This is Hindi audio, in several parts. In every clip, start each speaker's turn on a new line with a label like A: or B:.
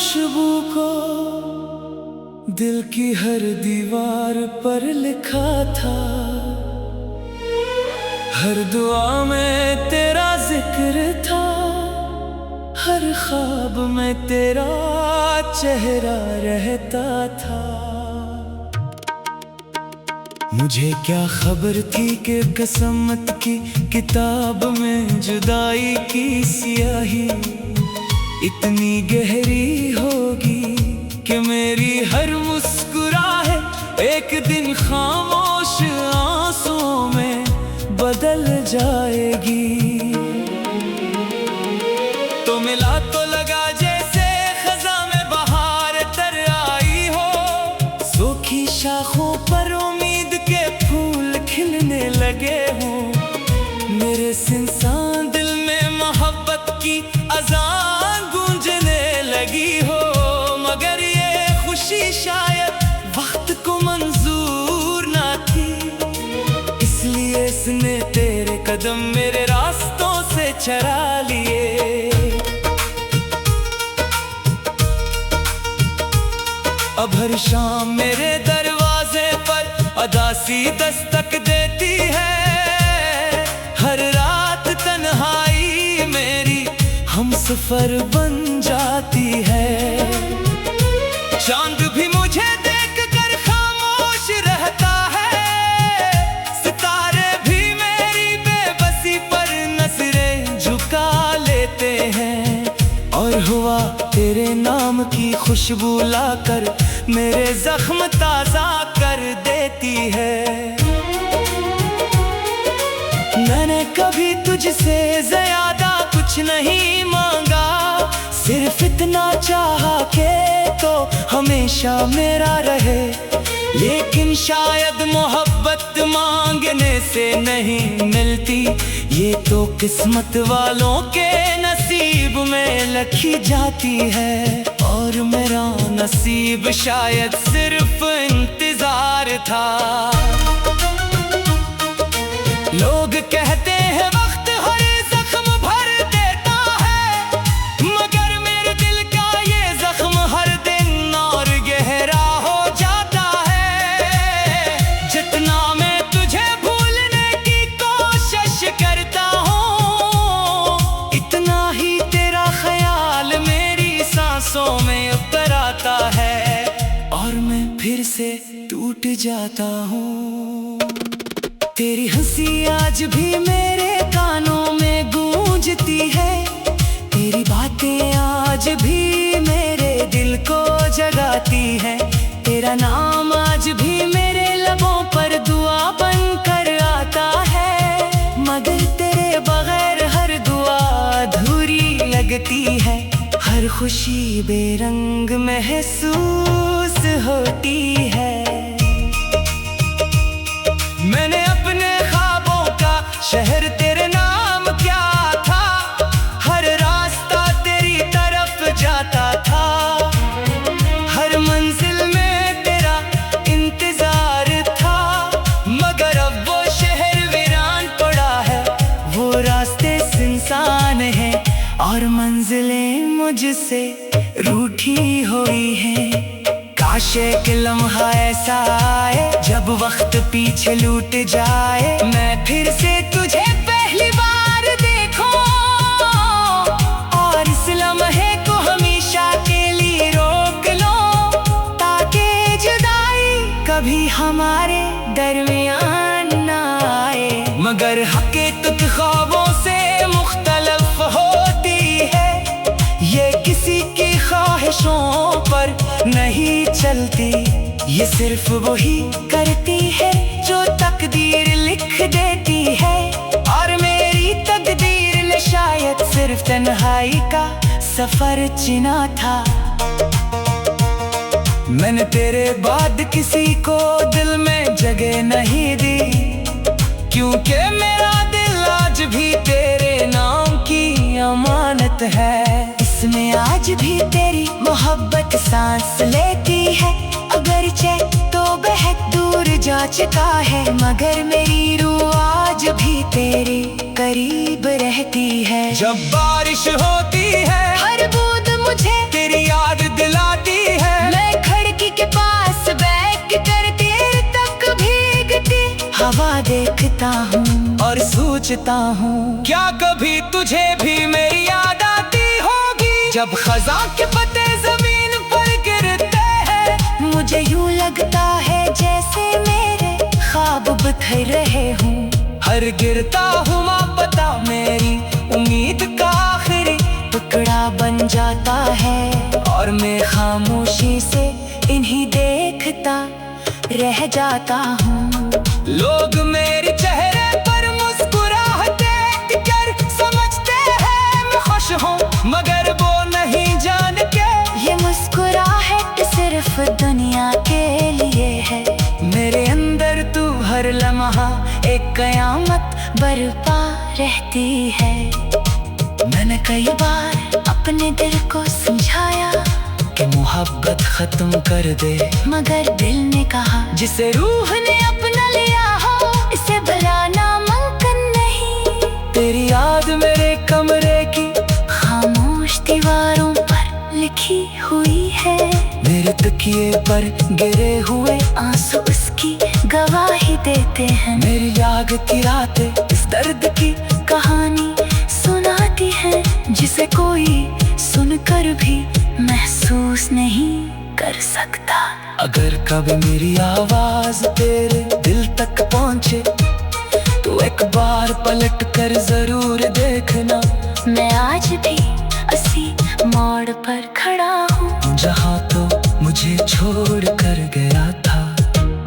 A: खुशबू को दिल की हर दीवार पर लिखा था। हर दुआ में तेरा जिक्र था, हर ख्वाब में तेरा चेहरा रहता था। मुझे क्या खबर थी कि किस्मत की किताब में जुदाई की स्याही इतनी गहरी होगी कि मेरी हर मुस्कुराहट एक दिन खामोश आंसुओं में बदल जाएगी। तो मिला तो लगा जैसे खज़ां में बहार तर आई हो, सूखी शाखों पर उम्मीद के फूल खिलने लगे हों। मेरे सुनसान दिल में मोहब्बत की अज़ान गूंजने लगी हो, मगर ये खुशी शायद वक्त को मंजूर ना थी, इसलिए इसने तेरे कदम मेरे रास्तों से चरा लिए। अब हर शाम मेरे दरवाजे पर अदासी दस्तक देती है, हर रात तन्हाई मेरी हमसफर बन जाती है। चांद भी मुझे देखकर खामोश रहता है, सितारे भी मेरी बेबसी पर नजरें झुका लेते हैं। और हुआ तेरे नाम की खुशबू लाकर मेरे जख्म ताजा कर देती है। मैंने कभी तुझसे ज्यादा कुछ नहीं मांगा, सिर्फ इतना चाहा के तो हमेशा मेरा रहे। लेकिन शायद मोहब्बत मांगने से नहीं मिलती, ये तो किस्मत वालों के नसीब में लिखी जाती है। और मेरा नसीब शायद सिर्फ इंतजार था। लोग कहते हैं वक्त हर जख्म भर देता है, मगर मेरे दिल का ये जख्म हर दिन और गहरा हो जाता है। जितना मैं तुझे भूलने की कोशिश करता हूँ, इतना ही तेरा ख्याल मेरी सांसों में उतर आता है, और मैं फिर से टूट जाता हूँ। तेरी हंसी आज भी मेरे कानों में गूंजती है, तेरी बातें आज भी मेरे दिल को जगाती है। तेरा नाम आज भी मेरे लबों पर दुआ बनकर आता है, मगर तेरे बगैर हर दुआ अधूरी लगती है। हर खुशी बेरंग महसूस होती है। मैंने अपने ख्वाबों का शहर तेरे नाम क्या था, हर रास्ता तेरी तरफ जाता था। हर मंजिल में तेरा इंतजार था, मगर अब वो शहर वीरान पड़ा है, वो रास्ते सुनसान हैं और मंजिलें मुझसे रूठी हुई हैं। काश एक लम्हा ऐसा आए जब वक्त पीछे लूट जाए, मैं फिर से तुझे पहली बार देखूं और इस लम्हे को हमेशा के लिए रोक लो, ताकि जुदाई कभी हमारे दरमियान ना आए। मगर हकीकत ख्वाबों से मुख्तलिफ होती है, ये किसी की ख्वाहिशों पर नहीं चलती, ये सिर्फ वही करती है जो तकदीर लिख देती है। और मेरी तकदीर ने शायद सिर्फ तन्हाई का सफर चुना था। मैंने तेरे बाद किसी को दिल में जगह नहीं दी, क्योंकि मेरा दिल आज भी तेरे नाम की अमानत है। इसमें आज भी तेरी मोहब्बत सांस लेती है, अगरचे तो बेहद दूर जा चुका है, मगर मेरी रूह आज भी तेरे करीब रहती है। जब बारिश होती है हर बूंद मुझे तेरी याद
B: देखता हूँ
A: और सोचता हूँ, क्या कभी तुझे भी मेरी याद आती होगी? जब खज़ां के पत्ते जमीन पर गिरते हैं,
B: मुझे यूं लगता है जैसे मेरे ख्वाब बिखर रहे हूँ।
A: हर गिरता हुआ पता मेरी उम्मीद का आखिरी
B: टुकड़ा बन जाता है,
A: और मैं
B: खामोशी से इन्हीं देखता रह जाता हूँ।
A: लोग मेरे चेहरे पर मुस्कुराहटे कर समझते हैं मैं खुश हूँ, मगर वो नहीं जान के
B: ये मुस्कुराहट सिर्फ दुनिया के लिए है।
A: मेरे अंदर तू हर लम्हा
B: एक कयामत बरपा रहती है। मैंने कई बार अपने दिल को समझाया
A: कि मोहब्बत खत्म कर दे,
B: मगर दिल ने कहा
A: जिसे रूह
B: ने अपना लिया हो इसे भुलाना मुमकिन नहीं।
A: तेरी याद मेरे कमरे की
B: खामोश दीवारों पर लिखी हुई है,
A: मेरे तकिए पर गिरे हुए
B: आंसू उसकी गवाही देते हैं।
A: मेरी आग की रातें इस दर्द की
B: कहानी सुनाती है, जिसे कोई सुनकर भी महसूस नहीं कर सकता।
A: अगर कभी मेरी आवाज तेरे दिल तक पहुंचे, तो एक बार पलट कर जरूर देखना।
B: मैं आज भी इसी मोड़ पर खड़ा हूँ,
A: जहाँ तो मुझे छोड़ कर गया था,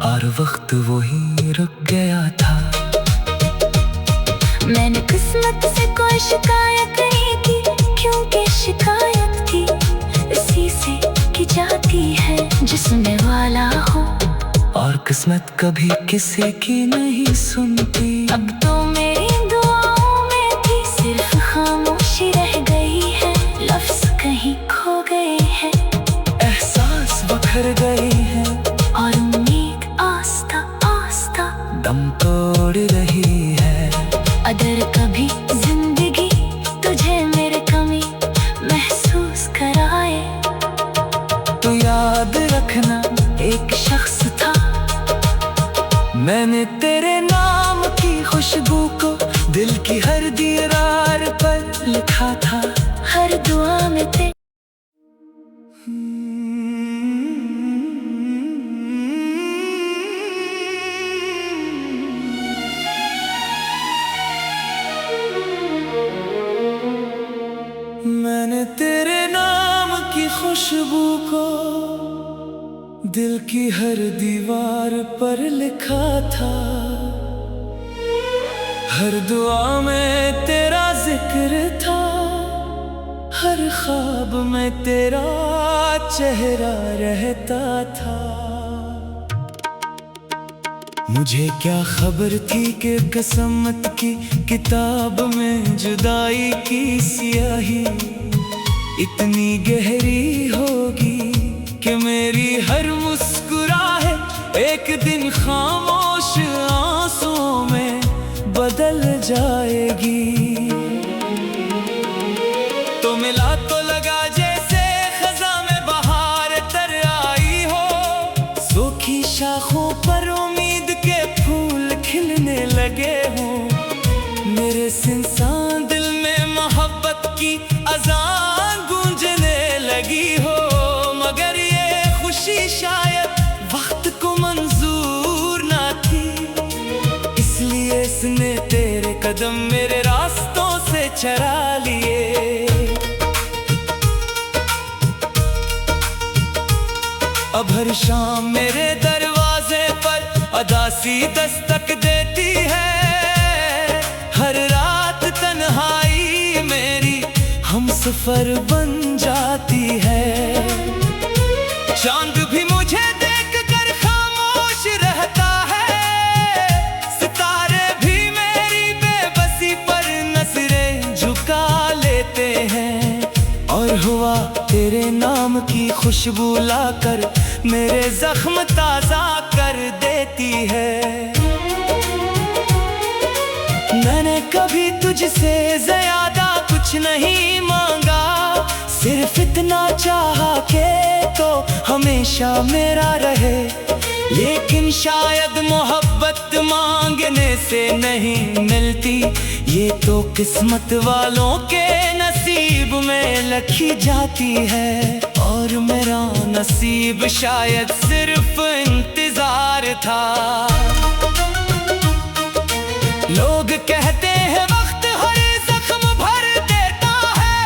A: और वक्त वही रुक गया था।
B: मैंने किस्मत से कोई शिकायत नहीं की, क्योंकि शिकायत की इसी से की जाती है जो सुनने वाला हो,
A: और किस्मत कभी किसी की नहीं सुनती।
B: अब तो मेरी दुआओं में भी सिर्फ खामोशी रह गई है, लफ्ज कहीं खो गए हैं,
A: एहसास बखर गए हैं,
B: और उम्मीद आस्ता आस्ता
A: दम तोड़ रही है।
B: अगर कभी जिंदगी तुझे मेरे कमी महसूस कराए,
A: तो याद रखना
B: एक शख्स था,
A: मैंने तेरे नाम की खुशबू को दिल की हर दीवार पर लिखा था।
B: हर दुआ में तेरे
A: मैंने तेरे नाम की खुशबू को दिल की हर दीवार पर लिखा था। हर दुआ में तेरा जिक्र था, हर ख्वाब में तेरा चेहरा रहता था। मुझे क्या खबर थी कि किस्मत की किताब में जुदाई की स्याही इतनी गहरी होगी कि मेरी हर मुस्कुराहट एक दिन खामोश आंसुओं में बदल जाएगी। तो मिला तो लगा जैसे खज़ां में बहार तर आई हो, सूखी शाखों पर उम्मीद के फूल खिलने लगे हों। मेरे सुनसान दिल में मोहब्बत की अज़ान गूंजने लगी हो, मगर ये खुशी शायद वक्त को मंजूर ना थी, इसलिए इसने तेरे कदम मेरे रास्तों से चरा लिए। अब हर शाम मेरे दरवाजे पर अदासी दस्तक देती है, हर रात तन्हाई मेरी हमसफर बन जाती है। चांद भी मुझे देख कर खामोश रहता है, सितारे भी मेरी बेबसी पर नजरें झुका लेते हैं, और हुआ तेरे नाम की खुशबू लाकर मेरे जख्म ताजा कर देती है। मैंने कभी तुझसे ज्यादा कुछ नहीं मांगा, सिर्फ इतना चाहा कि तो हमेशा मेरा रहे। लेकिन शायद मोहब्बत मांगने से नहीं मिलती, ये तो किस्मत वालों के नसीब में लिखी जाती है। और मेरा नसीब शायद सिर्फ इंतजार था। लोग कहते हैं वक्त हर जख्म भर देता है,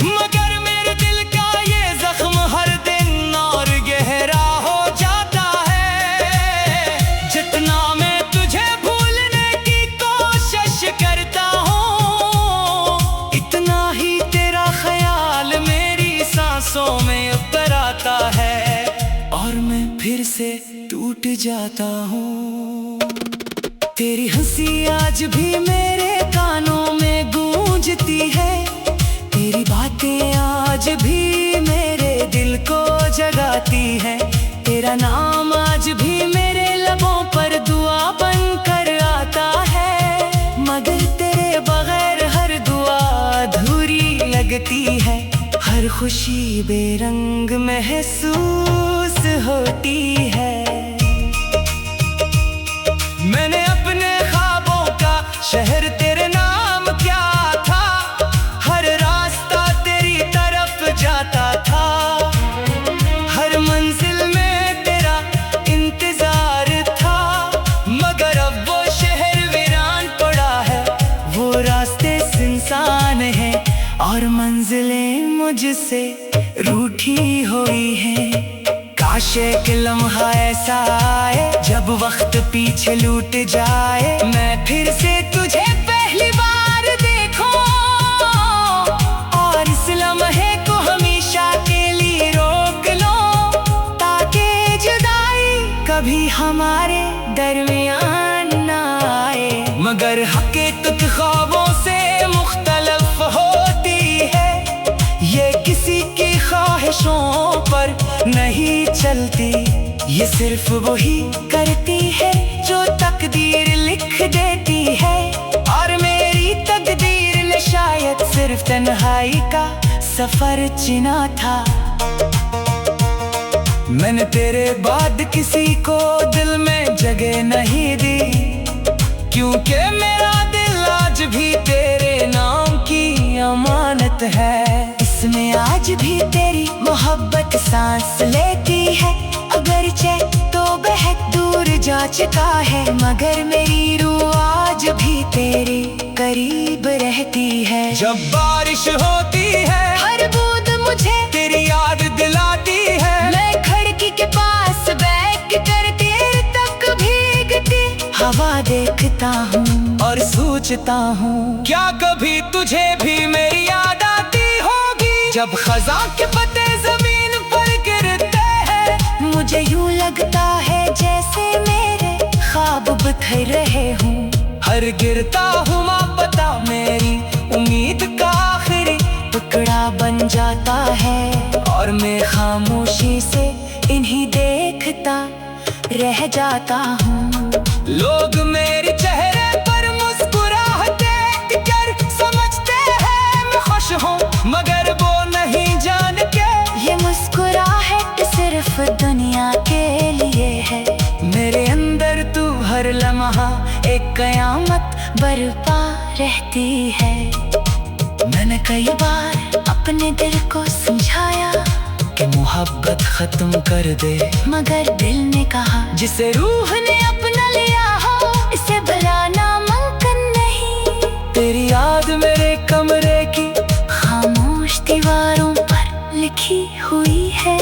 A: मगर मेरे दिल का ये जख्म हर दिन और गहरा हो जाता है। जितना मैं तुझे भूलने की कोशिश करता हूँ, इतना ही तेरा ख्याल मेरी सांसों में उतर आता है, और मैं फिर से टूट जाता हूँ। तेरी हंसी आज भी मेरे कानों में गूंजती है, तेरी बातें आज भी मेरे दिल को जगाती है। तेरा नाम आज भी मेरे लबों पर दुआ बनकर आता है, मगर तेरे बगैर हर दुआ अधूरी लगती है। हर खुशी बेरंग महसूस होती है। मैंने अपने ख्वाबों का शहर तेरे नाम क्या था, हर रास्ता तेरी तरफ जाता था। हर मंजिल में तेरा इंतजार था, मगर अब वो शहर वीरान पड़ा है, वो रास्ते सुनसान हैं, और मंजिलें मुझसे रूठी हुई हैं। काश एक लम्हा ऐसा आए जब वक्त पीछे लूट जाए, मैं फिर से तुझे पहली बार देखूं, और इस लम्हे को हमेशा के लिए रोक लो, ताकि जुदाई कभी हमारे दरमियान ना आए। मगर हकीकत ख्वाबों से मुख्तलिफ होती है, ये किसी की ख्वाहिशों पर नहीं चलती, ये सिर्फ वही करती है जो तकदीर लिख देती है। और मेरी तकदीर ने शायद सिर्फ तन्हाई का सफर चुना था। मैंने तेरे बाद किसी को दिल में जगह नहीं दी, क्योंकि मेरा दिल आज भी तेरे नाम की अमानत है। इसमें आज भी तेरी मोहब्बत सांस लेती है, अगरचे तो बहुत दूर जा चुका है, मगर मेरी रूह आज भी तेरे करीब रहती है। जब बारिश होती है हर बूंद मुझे तेरी याद दिलाती है, मैं खिड़की के पास बैठ कर देर तक भीगती हवा देखता हूँ और सोचता हूँ, क्या कभी तुझे भी मेरी याद आती होगी। जब खज़ां के पत्ते जमीन पर गिरते हैं, मुझे यूं लगता है जैसे मेरे ख्वाब बिखर रहे हूँ। हर गिरता हुआ पता मेरी उम्मीद का आखिरी टुकड़ा बन जाता है, और मैं खामोशी से इन्हीं देखता रह जाता हूँ। लोग मेरे चेहरे पर मुस्कुराहट कर समझते हैं मैं खुश हूँ, मगर वो नहीं जान के ये मुस्कुराहट सिर्फ दुनिया के लिए है। मेरे अंदर तू हर लम्हा एक कयामत बरपा रहती है। मैंने कई बार अपने दिल को समझाया कि मोहब्बत खत्म कर दे, मगर दिल ने कहा जिसे रूह ने अपना लिया हो इसे भुलाना मुमकिन नहीं। तेरी याद मेरे कमरे की खामोश दीवारों पर लिखी हुई है,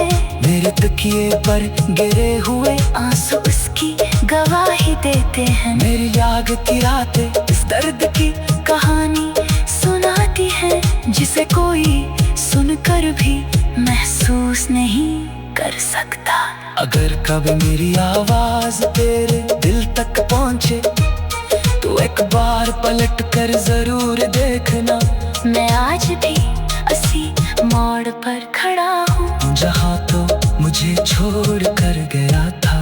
A: मेरे तकिए पर गिरे हुए आंसू उसकी गवाही देते हैं। मेरी जागती रातें इस दर्द की कहानी सुनाती है, जिसे कोई सुनकर भी महसूस नहीं कर सकता। अगर कभी मेरी आवाज तेरे दिल तक पहुंचे, तो एक बार पलट कर जरूर देखना। मैं आज भी उसी मोड़ पर खड़ा हूँ, जहाँ तो मुझे छोड़ कर गया था,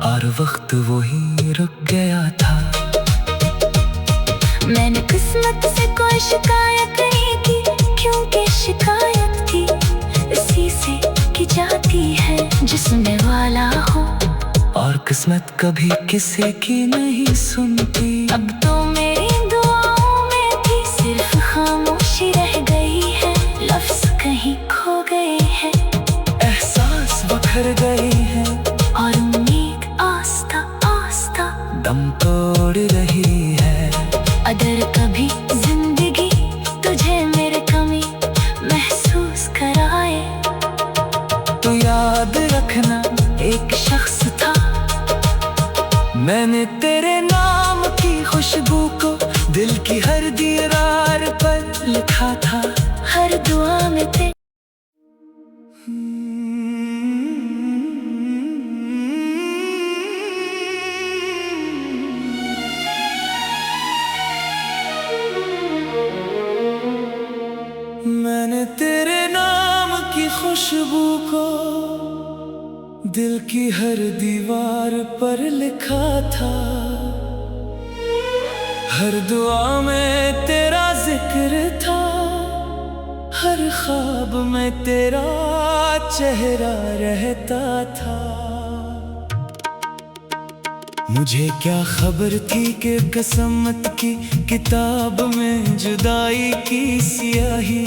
A: और वक्त वही रुक गया था। मैंने किस्मत से कोई शिकायत नहीं की, क्योंकि शिकायत थी इसी से की जाती है जिसने वाला हो। किस्मत कभी किसी की नहीं सुनती।
B: अब तो मेरी दुआओं में भी सिर्फ खामोशी रह गई है, लफ्ज कहीं खो गए हैं,
A: एहसास बखर गए हैं,
B: और उम्मीद आस्ता आस्ता
A: दम तोड़ रही है।
B: अगर कभी जिंदगी तुझे मेरे कमी महसूस कराए,
A: तो याद रखना
B: एक शख्स था,
A: मैंने तेरे नाम की खुशबू को दिल की हर दीवार पर लिखा था।
B: हर दुआ में तेरे
A: मैंने तेरे नाम की खुशबू को दिल की हर दीवार पर लिखा था। हर दुआ में तेरा जिक्र था, हर ख्वाब में तेरा चेहरा रहता था। मुझे क्या खबर थी कि किस्मत की किताब में जुदाई की स्याही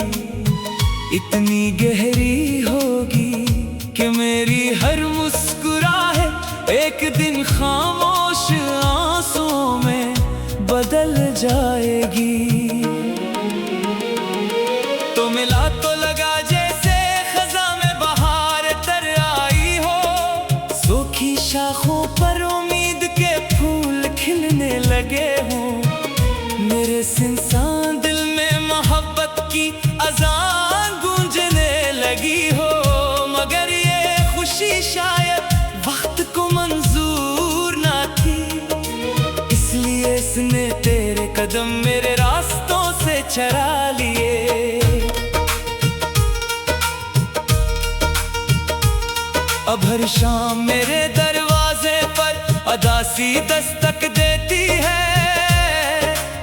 A: इतनी गहरी होगी कि मेरी हर मुस्कुराहट एक दिन खामोश आंसुओं में बदल जाएगी। तो मिला तो लगा जैसे खज़ां में बहार तर आई हो, सूखी शाखों पर उम्मीद के फूल खिलने लगे हों। मेरे सुनसान दिल में मोहब्बत की अज़ान गूंजने लगी हो, मगर ये खुशी शायद वक्त को मंजूर ना थी, इसलिए इसने तेरे कदम मेरे रास्तों से चरा लिए। अब हर शाम मेरे दरवाजे पर अदासी दस्तक देती है,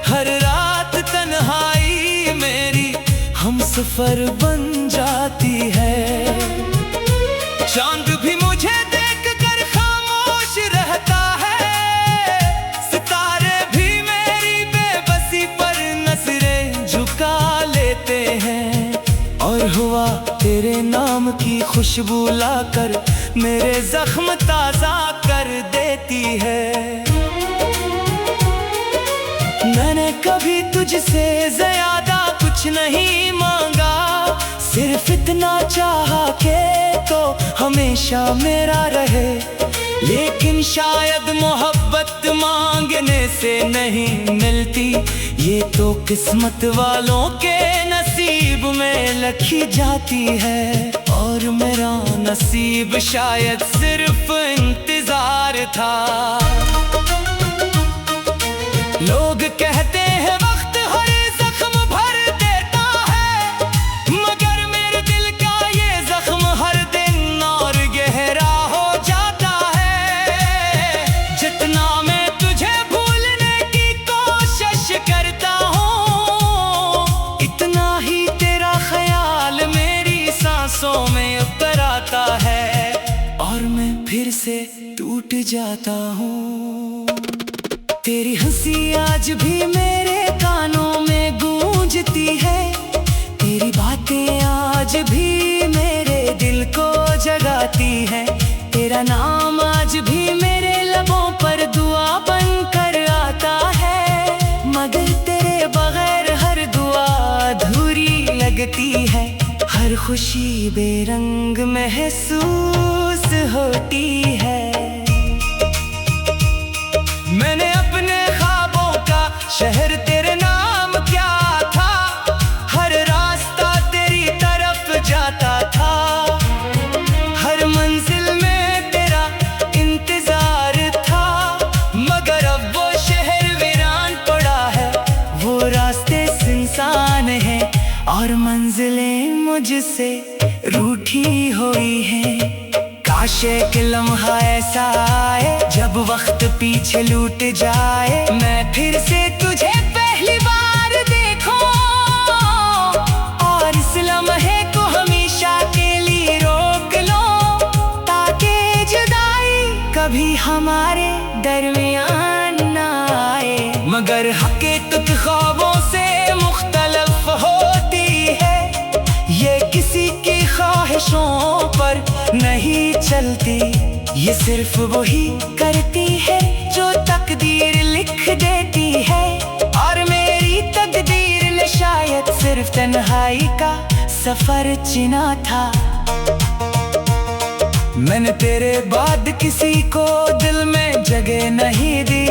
A: हर रात तन्हाई मेरी हमसफर बन जाती है। चांद भी मुझे देखकर खामोश रहता है, सितारे भी मेरी बेबसी पर नजरें झुका लेते हैं, और हुआ तेरे नाम की खुशबू लाकर मेरे जख्म ताजा कर देती है। मैंने कभी तुझसे ज्यादा कुछ नहीं मांगा, सिर्फ इतना चाहा कि तो हमेशा मेरा रहे, लेकिन शायद मोहब्बत मांगने से नहीं मिलती, ये तो किस्मत वालों के नसीब में लिखी जाती है। और मेरा नसीब शायद सिर्फ इंतजार था। लोग कहते हैं वक्त हर जख्म भर देता है, मगर मेरे दिल का ये जख्म हर दिन और गहरा हो जाता है। जितना मैं तुझे भूलने की कोशिश करता हूँ, इतना ही तेरा ख्याल मेरी सांसों में उतर आता है, और मैं फिर से टूट जाता हूँ। तेरी हंसी आज भी मेरे कानों में गूंजती है, तेरी बातें आज भी मेरे दिल को जगाती है, तेरा नाम आज भी मेरे लबों पर दुआ बनकर आता है, मगर तेरे बगैर हर दुआ अधूरी लगती है। हर खुशी बेरंग महसूस होती है। मैंने अपने ख्वाबों का शहर तेरे नाम क्या था, हर रास्ता तेरी तरफ जाता था, हर मंजिल में तेरा इंतजार था, मगर अब वो शहर वीरान पड़ा है, वो रास्ते सुनसान हैं, और मंजिलें मुझसे रूठी हुई हैं। काश एक लम्हा ऐसा आए जब वक्त पीछे लूट जाए, मैं फिर से तुझे पहली बार देखूं, और इस लम्हे को हमेशा के लिए रोक लो, ताकि जुदाई कभी हमारे दरमियान ना आए। मगर हकीकत ख्वाबों से मुख्तलिफ होती है, ये किसी की ख्वाहिशों पर नहीं चलती। ये सिर्फ वही करती है जो तकदीर लिख देती है, और मेरी तकदीर ने शायद सिर्फ तन्हाई का सफर चुना था। मैंने तेरे बाद किसी को दिल में जगह नहीं दी,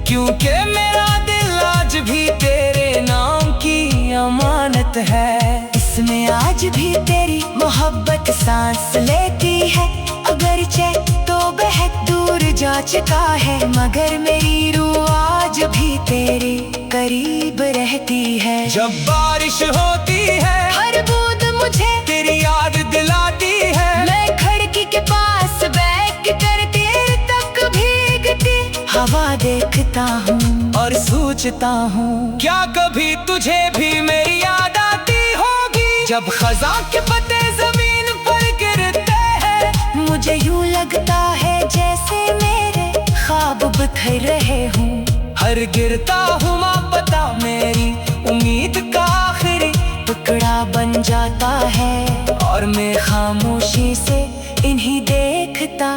A: क्योंकि मेरा दिल आज भी तेरे नाम की अमानत है। इसमें आज भी तेरी मोहब्बत सांस लेती है, अगरचे तो बहुत दूर जा चुका है, मगर मेरी रूह आज भी तेरे करीब रहती है। जब बारिश होती है हर बूंद मुझे तेरी याद दिलाती है, मैं खिड़की के पास बैठ कर देर तक भीगती हवा देखता हूँ और सोचता हूँ, क्या कभी तुझे भी मेरी याद आती होगी। जब खज़ां के पत्ते जमीन पर गिरते हैं, मुझे यूं लगता है जैसे मेरे ख्वाब बिखर रहे हूँ। हर गिरता हुआ पता मेरी उम्मीद का आखिरी टुकड़ा बन जाता है, और मैं खामोशी से इन्हीं देखता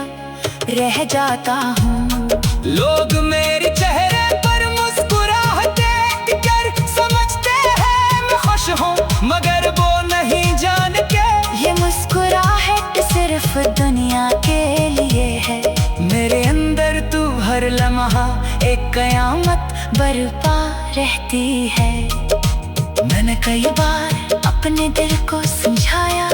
A: रह जाता हूँ। लोग मेरे चेहरे पर मुस्कुराहट देख कर समझते हैं मैं खुश हूँ, मगर वो नहीं जान के ये मुस्कुराहट सिर्फ दुनिया के लिए है। मेरे अंदर तू हर लम्हा एक कयामत बरपा रहती है। मैंने कई बार अपने दिल को समझाया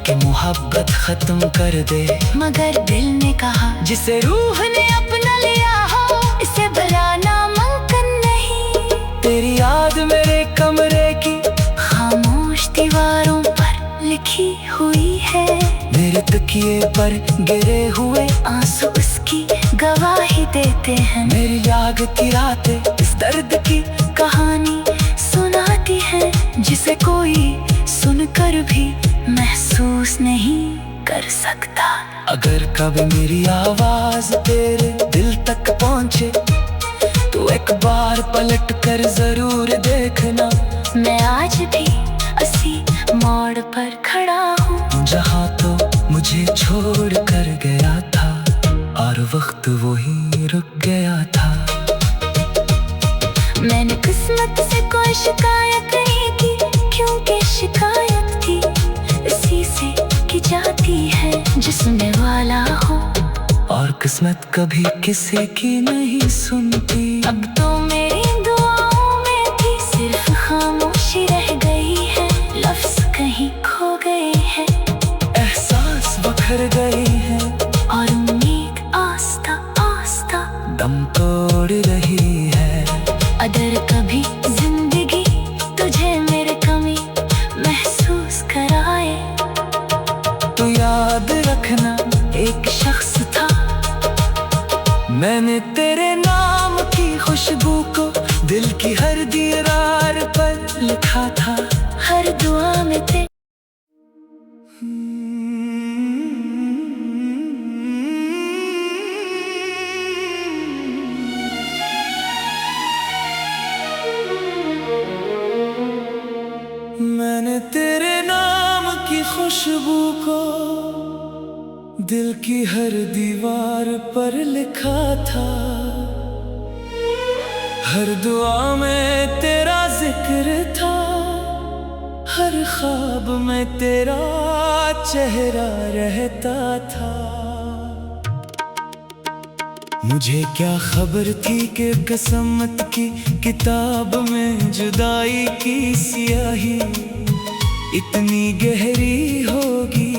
A: कि मोहब्बत खत्म कर दे, मगर दिल ने कहा जिसे रूह ने अपना लिया हो इसे भुलाना मुमकिन नहीं। तेरी याद मेरे कमरे की खामोश दीवारों पर लिखी हुई है, मेरे तकिए पर गिरे हुए आंसू उसकी गवाही देते हैं। मेरी जागती रातें इस दर्द की कहानी सुनाती है, जिसे कोई सुनकर भी महसूस नहीं कर सकता। अगर कभी मेरी आवाज तेरे दिल तक पहुंचे तो एक बार पलट कर जरूर देखना। मैं आज भी उसी मोड़ पर खड़ा हूँ जहाँ तो मुझे छोड़ कर गया था, और वक्त वही रुक गया था। मैंने किस्मत से कोई शिकायत नहीं की, क्योंकि शिकायत थी इसी से की जाती है जो सुनने वाला हो, और किस्मत कभी किसी की नहीं सुनती। अब तो मेरी दुआओं में भी सिर्फ खामोशी रह गई है, लफ्ज कहीं खो गए हैं, एहसास बखर गए हैं, और उम्मीद आस्ता आस्ता दम तोड़ रही है। अगर कभी जिंदगी तुझे मेरे कमी महसूस कराए तो याद रखना एक शख्स था, मैंने तेरे नाम की खुशबू को दिल की हर दीवार पर लिखा था। हर दुआ में तेरे मैंने तेरे नाम की खुशबू को दिल की हर दीवार पर लिखा था। हर दुआ में तेरा जिक्र था, हर ख्वाब में तेरा चेहरा रहता था। मुझे क्या खबर थी कि किस्मत की किताब में जुदाई की स्याही इतनी गहरी होगी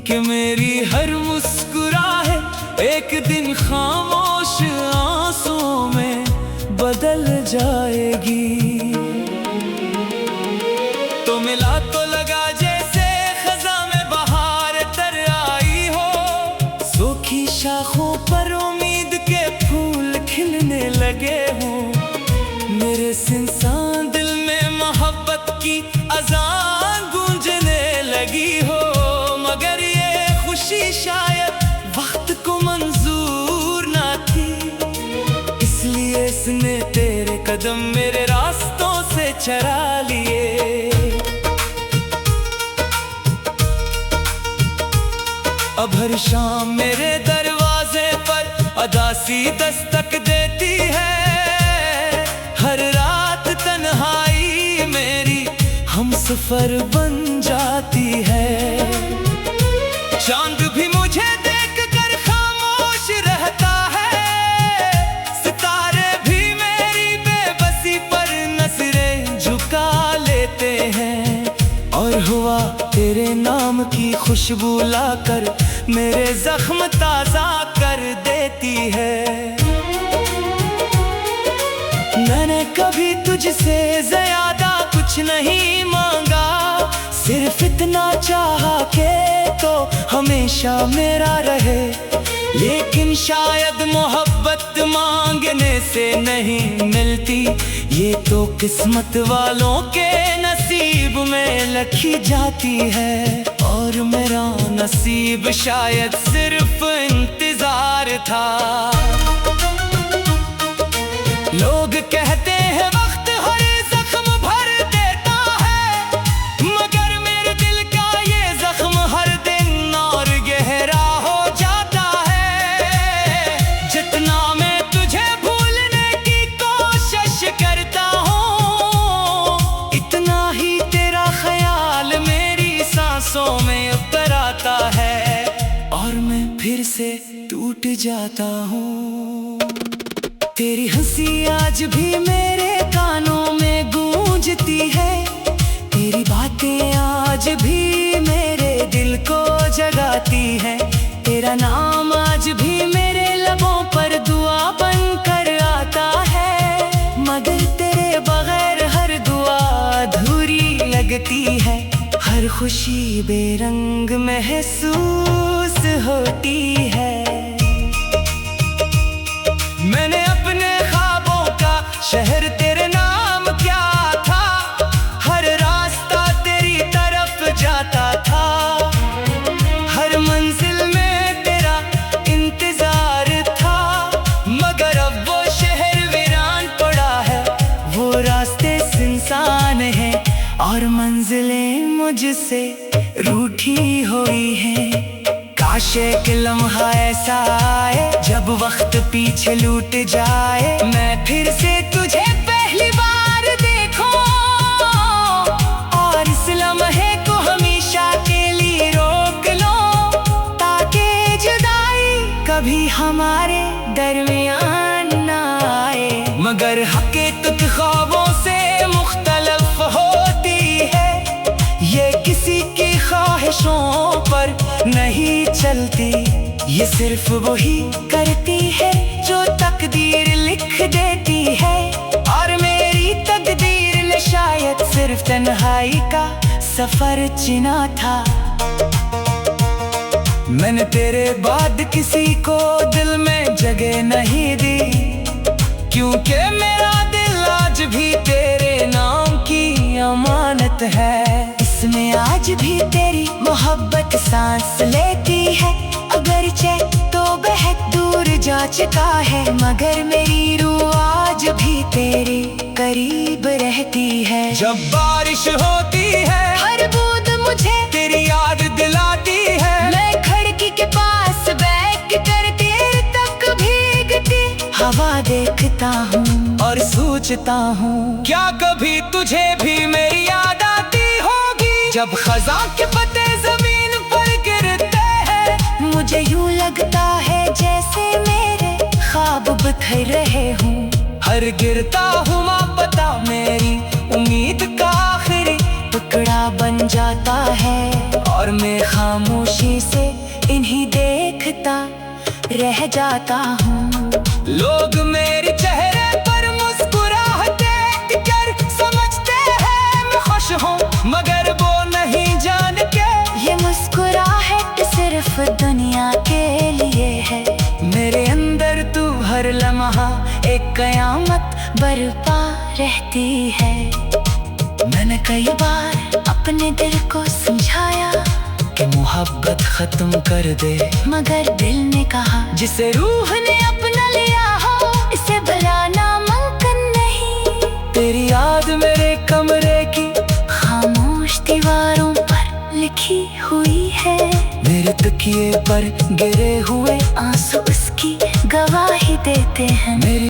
A: कि मेरी हर मुस्कुराहट एक दिन खामोश आंसुओं में बदल जाएगी। तो मिला तो लगा जैसे खज़ां में बहार तर आई हो, सूखी शाखों पर उम्मीद के फूल खिलने लगे हो। मेरे सुनसान दिल में मोहब्बत की अज़ान गूंजने लगी हो, मगर ये खुशी शायद वक्त को मंजूर कदम मेरे रास्तों से चरा लिए। अब हर शाम मेरे दरवाजे पर अदासी दस्तक देती है। हर रात तन्हाई मेरी हमसफर बन जाती है। चांद भी मुझे देखकर खामोश रहता है। सितारे भी मेरी बेबसी पर नजरें झुका लेते हैं। और हुआ तेरे नाम की खुशबू लाकर मेरे जख्म ताजा कर देती है। मैंने कभी तुझसे ज्यादा कुछ नहीं मांगा, सिर्फ इतना चाहा कि तो हमेशा मेरा रहे। लेकिन शायद मोहब्बत मांगने से नहीं मिलती, ये तो किस्मत वालों के नसीब में लिखी जाती है। और मेरा नसीब शायद सिर्फ इंतजार था। लोग कहते हैं वक्त हर जख्म भर देता है, मगर मेरे दिल का ये जख्म हर दिन और गहरा हो जाता है। जितना मैं तुझे भूलने की कोशिश करता हूँ, इतना ही तेरा ख्याल मेरी सांसों में उतर आता है। और मैं फिर से टूट जाता हूँ। तेरी हंसी आज भी मेरे कानों में गूंजती है। तेरी बातें आज भी मेरे दिल को जगाती है। तेरा नाम आज भी मेरे लबों पर दुआ बनकर आता है। मगर तेरे बगैर हर दुआ अधूरी लगती है। हर खुशी बेरंग महसूस होती है। मैंने अपने ख्वाबों का शहर तेरे नाम क्या था, हर रास्ता तेरी तरफ जाता था। हर मंजिल में तेरा इंतजार था, मगर अब वो शहर वीरान पड़ा है। वो रास्ते सुनसान हैं और मंजिलें मुझसे रूठी हुई हैं। काश एक लम्हा ऐसा आए जब वक्त पीछे लूट जाए। मैं फिर से तुझे पहली बार देखूं और इस लम्हे को हमेशा के लिए रोक लो, ताकि जुदाई कभी हमारे दरमियान ना आए। मगर हकीकत ख्वाबों से मुख्तलिफ होती है, ये किसी की ख्वाहिशों पर नहीं चलती। ये सिर्फ वही करती है जो तकदीर लिख देती है। और मेरी तकदीर ने शायद सिर्फ तन्हाई का सफर चुना था। मैंने तेरे बाद किसी को दिल में जगह नहीं दी, क्योंकि मेरा दिल आज भी तेरे नाम की अमानत है। इसमें आज भी तेरी मोहब्बत सांस लेती है। अगरचे तो बहुत दूर जा चुका है, मगर मेरी रूह आज भी तेरे करीब रहती है। जब बारिश होती है हर बूंद मुझे तेरी याद दिलाती है। मैं खिड़की के पास बैठ कर तेरे तक भीगती हवा देखता हूँ और सोचता हूँ, क्या कभी तुझे भी मेरी याद आती होगी। जब खज़ां के पत्ते जमीन पर गिरते हैं, मुझे यूं लगता है जैसे मेरे ख्वाब बिखर रहे हूँ। हर गिरता हुआ पता मेरी उम्मीद का आखिरी टुकड़ा बन जाता है। और मैं खामोशी से इन्हीं देखता रह जाता हूँ। लोग मेरे चेहरे पर मुस्कुराहटे कर समझते हैं मैं खुश हूँ, मगर वो नहीं जानते ये मुस्कुराहट सिर्फ दुनिया के लिए है। मेरे अंदर तू हर लम्हा एक कयामत बरपा रहती है। मैंने कई बार अपने दिल को समझाया कि मोहब्बत खत्म कर दे, मगर दिल ने कहा जिसे रूह ने अपना लिया हो इसे भुलाना मुमकिन नहीं।
B: दीवारों पर लिखी हुई है।
A: मेरे तकिए पर गिरे हुए
B: आंसू उसकी गवाही देते हैं।
A: मेरी